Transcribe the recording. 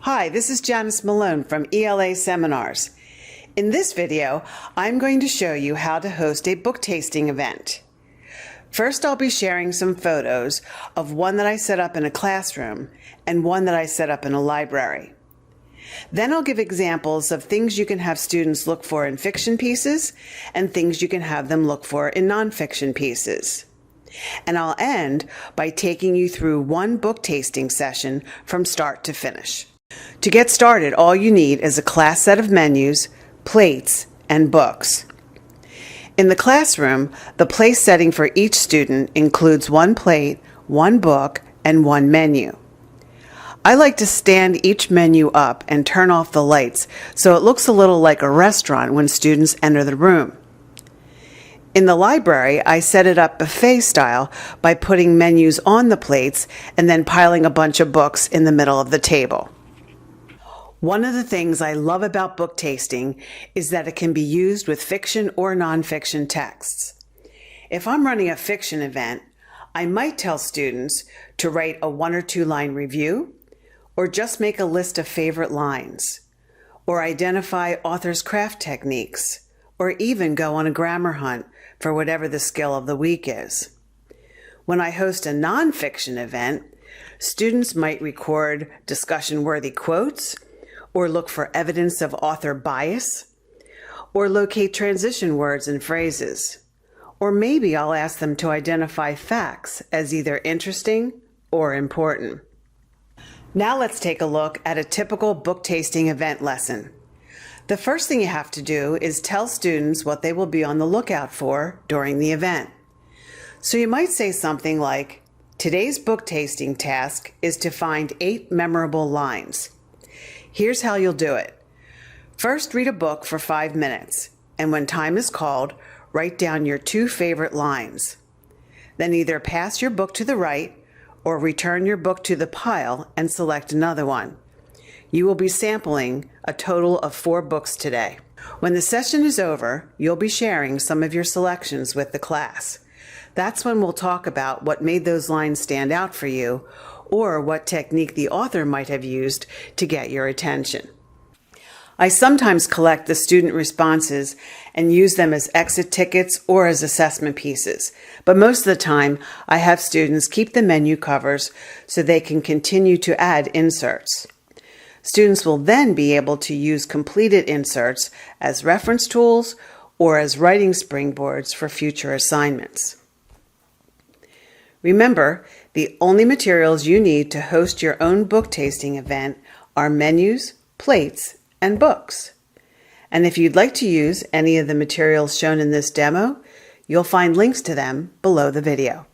Hi, this is Janice Malone from ELA Seminars. In this video, I'm going to show you how to host a book tasting event. First, I'll be sharing some photos of one that I set up in a classroom and one that I set up in a library. Then I'll give examples of things you can have students look for in fiction pieces and things you can have them look for in nonfiction pieces. And I'll end by taking you through one book tasting session from start to finish. To get started, all you need is a class set of menus, plates, and books. In the classroom, the place setting for each student includes one plate, one book, and one menu. I like to stand each menu up and turn off the lights so it looks a little like a restaurant when students enter the room. In the library, I set it up buffet style by putting menus on the plates and then piling a bunch of books in the middle of the table. One of the things I love about book tasting is that it can be used with fiction or nonfiction texts. If I'm running a fiction event, I might tell students to write a 1 or 2 line review, or just make a list of favorite lines, or identify author's craft techniques, or even go on a grammar hunt for whatever the skill of the week is. When I host a nonfiction event, students might record discussion-worthy quotes, or look for evidence of author bias, or locate transition words and phrases. Or maybe I'll ask them to identify facts as either interesting or important. Now let's take a look at a typical book tasting event lesson. The first thing you have to do is tell students what they will be on the lookout for during the event. So you might say something like, today's book tasting task is to find 8 memorable lines. Here's how you'll do it. First, read a book for 5 minutes, and when time is called, write down your 2 favorite lines. Then either pass your book to the right or return your book to the pile and select another one. You will be sampling a total of 4 books today. When the session is over, you'll be sharing some of your selections with the class. That's when we'll talk about what made those lines stand out for you, or what technique the author might have used to get your attention. I sometimes collect the student responses and use them as exit tickets or as assessment pieces, but most of the time I have students keep the menu covers so they can continue to add inserts. Students will then be able to use completed inserts as reference tools or as writing springboards for future assignments. Remember, the only materials you need to host your own book tasting event are menus, plates, and books. And if you'd like to use any of the materials shown in this demo, you'll find links to them below the video.